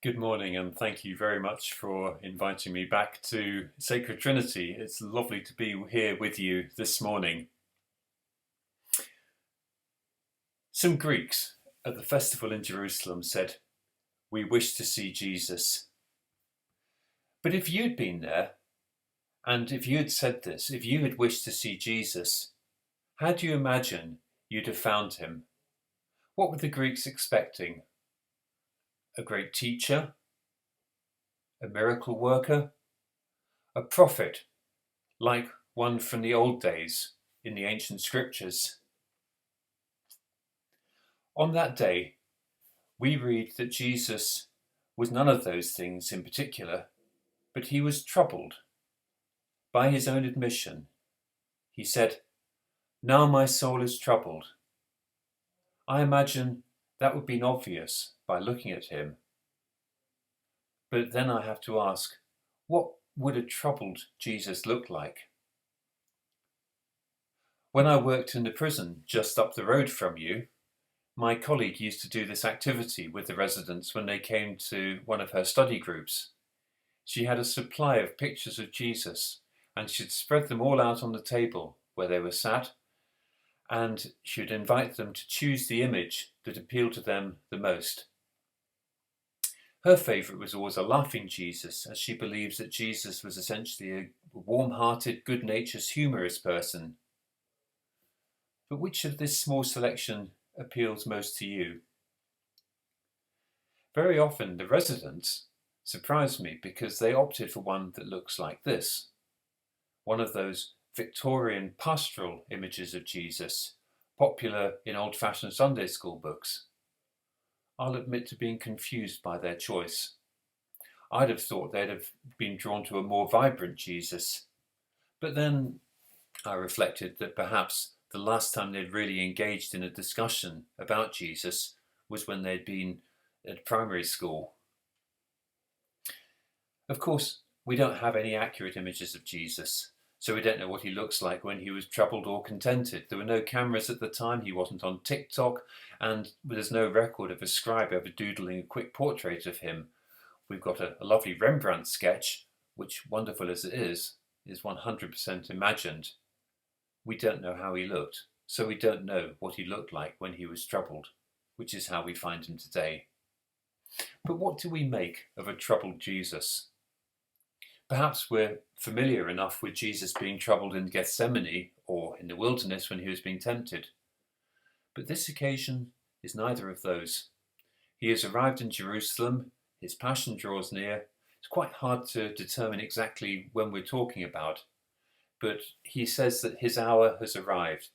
Good morning, and thank you very much for inviting me back to Sacred Trinity. It's lovely to be here with you this morning. Some Greeks at the festival in Jerusalem said, "We wish to see Jesus." But if you'd been there, and if you had said this, if you had wished to see Jesus, how do you imagine you'd have found him? What were the Greeks expecting? A great teacher? A miracle worker? A prophet, like one from the old days in the ancient scriptures? On that day, we read that Jesus was none of those things in particular, but he was troubled. By his own admission, he said, "Now my soul is troubled." I imagine that would be obvious by looking at him. But then I have to ask, what would a troubled Jesus look like? When I worked in the prison just up the road from you, my colleague used to do this activity with the residents when they came to one of her study groups. She had a supply of pictures of Jesus, and she'd spread them all out on the table where they were sat, and she'd invite them to choose the image that appealed to them the most. Her favourite was always a laughing Jesus, as she believes that Jesus was essentially a warm-hearted, good-natured, humorous person. But which of this small selection appeals most to you? Very often the residents surprise me because they opted for one that looks like this. One of those Victorian pastoral images of Jesus, popular in old-fashioned Sunday school books. I'll admit to being confused by their choice. I'd have thought they'd have been drawn to a more vibrant Jesus. But then I reflected that perhaps the last time they'd really engaged in a discussion about Jesus was when they'd been at primary school. Of course, we don't have any accurate images of Jesus, so we don't know what he looks like when he was troubled or contented. There were no cameras at the time, he wasn't on TikTok, and there's no record of a scribe ever doodling a quick portrait of him. We've got a lovely Rembrandt sketch, which, wonderful as it is 100% imagined. We don't know how he looked, so we don't know what he looked like when he was troubled, which is how we find him today. But what do we make of a troubled Jesus? Perhaps we're familiar enough with Jesus being troubled in Gethsemane or in the wilderness when he was being tempted. But this occasion is neither of those. He has arrived in Jerusalem, his passion draws near. It's quite hard to determine exactly when we're talking about, but he says that his hour has arrived.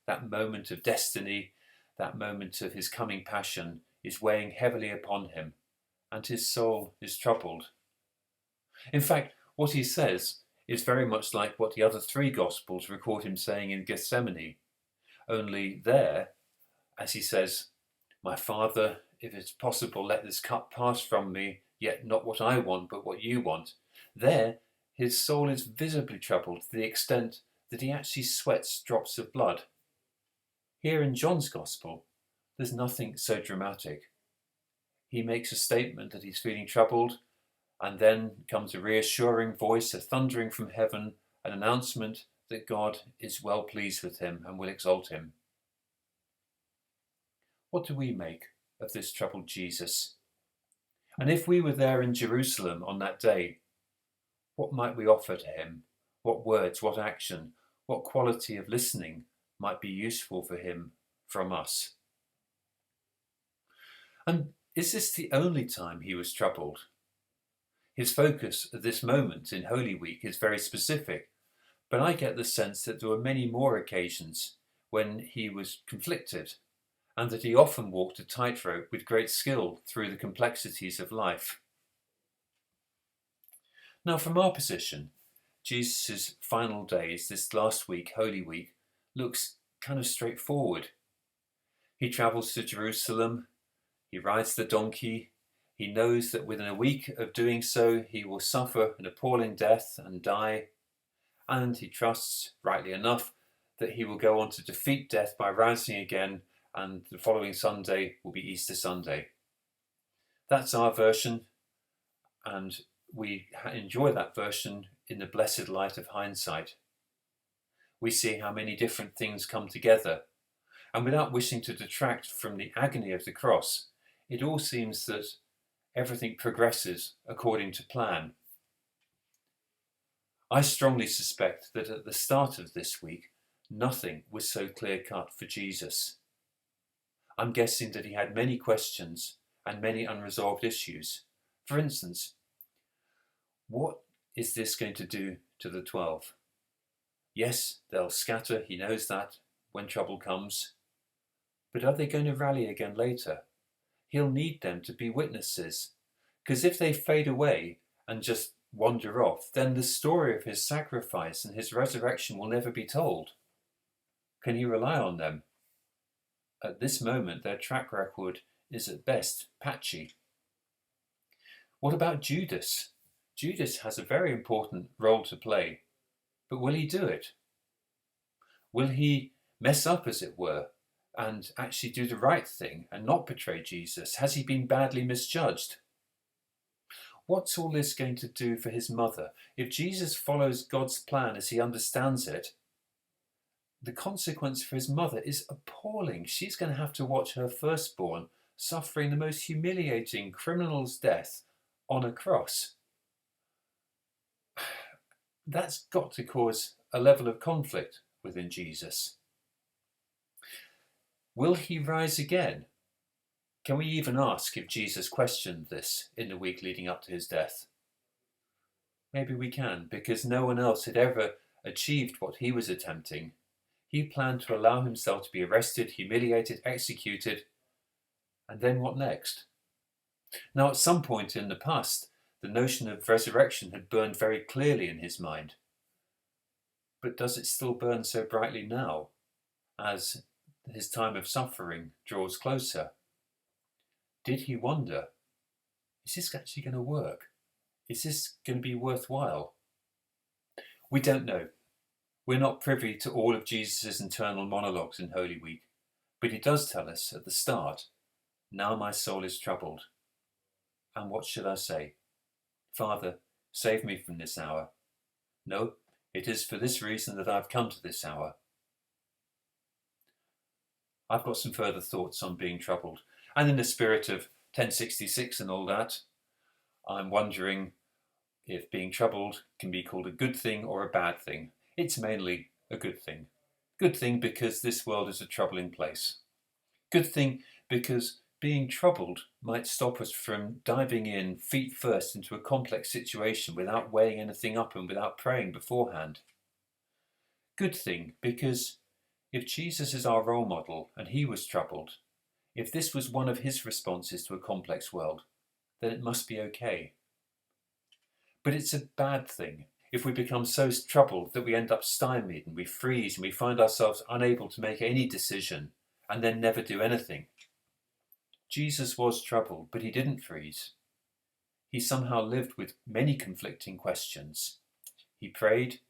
That moment of destiny, that moment of his coming passion is weighing heavily upon him, and his soul is troubled. In fact, what he says is very much like what the other three Gospels record him saying in Gethsemane. Only there, as he says, "My Father, if it's possible, let this cup pass from me, yet not what I want, but what you want." There, his soul is visibly troubled to the extent that he actually sweats drops of blood. Here in John's Gospel, there's nothing so dramatic. He makes a statement that he's feeling troubled, and then comes a reassuring voice, a thundering from heaven, an announcement that God is well pleased with him and will exalt him. What do we make of this troubled Jesus? And if we were there in Jerusalem on that day, what might we offer to him? What words, what action, what quality of listening might be useful for him from us? And is this the only time he was troubled? His focus at this moment in Holy Week is very specific, but I get the sense that there were many more occasions when he was conflicted, and that he often walked a tightrope with great skill through the complexities of life. Now, from our position, Jesus' final days, this last week, Holy Week, looks kind of straightforward. He travels to Jerusalem, he rides the donkey. He knows that within a week of doing so, he will suffer an appalling death and die. And he trusts, rightly enough, that he will go on to defeat death by rising again, and the following Sunday will be Easter Sunday. That's our version. and we enjoy that version in the blessed light of hindsight. We see how many different things come together, and without wishing to detract from the agony of the cross, it all seems that everything progresses according to plan. I strongly suspect that at the start of this week, nothing was so clear-cut for Jesus. I'm guessing that he had many questions and many unresolved issues. For instance, what is this going to do to the 12? Yes, they'll scatter, he knows that, when trouble comes. But are they going to rally again later? He'll need them to be witnesses, because if they fade away and just wander off, then the story of his sacrifice and his resurrection will never be told. Can he rely on them? At this moment, their track record is at best patchy. What about Judas? Judas has a very important role to play, but will he do it? Will he mess up, as it were, and actually do the right thing and not betray Jesus? Has he been badly misjudged? What's all this going to do for his mother? If Jesus follows God's plan as he understands it, the consequence for his mother is appalling. She's going to have to watch her firstborn suffering the most humiliating criminal's death on a cross. That's got to cause a level of conflict within Jesus. Will he rise again? Can we even ask if Jesus questioned this in the week leading up to his death? Maybe we can, because no one else had ever achieved what he was attempting. He planned to allow himself to be arrested, humiliated, executed, and then what next? Now, at some point in the past, the notion of resurrection had burned very clearly in his mind. But does it still burn so brightly now, as his time of suffering draws closer? Did he wonder, is this actually going to work? Is this going to be worthwhile? We don't know. We're not privy to all of Jesus' internal monologues in Holy Week, but he does tell us at the start, "Now my soul is troubled. And what shall I say? Father, save me from this hour. No, it is for this reason that I've come to this hour." I've got some further thoughts on being troubled. And in the spirit of 1066 and all that, I'm wondering if being troubled can be called a good thing or a bad thing. It's mainly a good thing. Good thing because this world is a troubling place. Good thing because being troubled might stop us from diving in feet first into a complex situation without weighing anything up and without praying beforehand. Good thing because if Jesus is our role model and he was troubled, if this was one of his responses to a complex world, then it must be okay. But it's a bad thing if we become so troubled that we end up stymied and we freeze and we find ourselves unable to make any decision and then never do anything. Jesus was troubled, but he didn't freeze. He somehow lived with many conflicting questions. He prayed,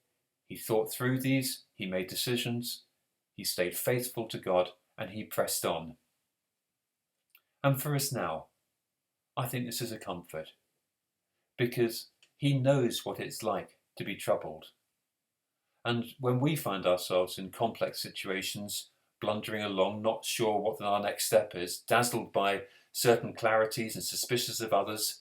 he thought through these, he made decisions, he stayed faithful to God, and he pressed on. And for us now, I think this is a comfort, because he knows what it's like to be troubled. And when we find ourselves in complex situations, blundering along, not sure what our next step is, dazzled by certain clarities and suspicious of others,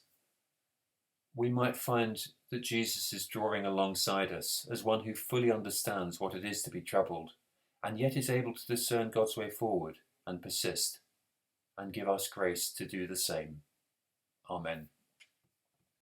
we might find that Jesus is drawing alongside us as one who fully understands what it is to be troubled, and yet is able to discern God's way forward and persist, and give us grace to do the same. Amen.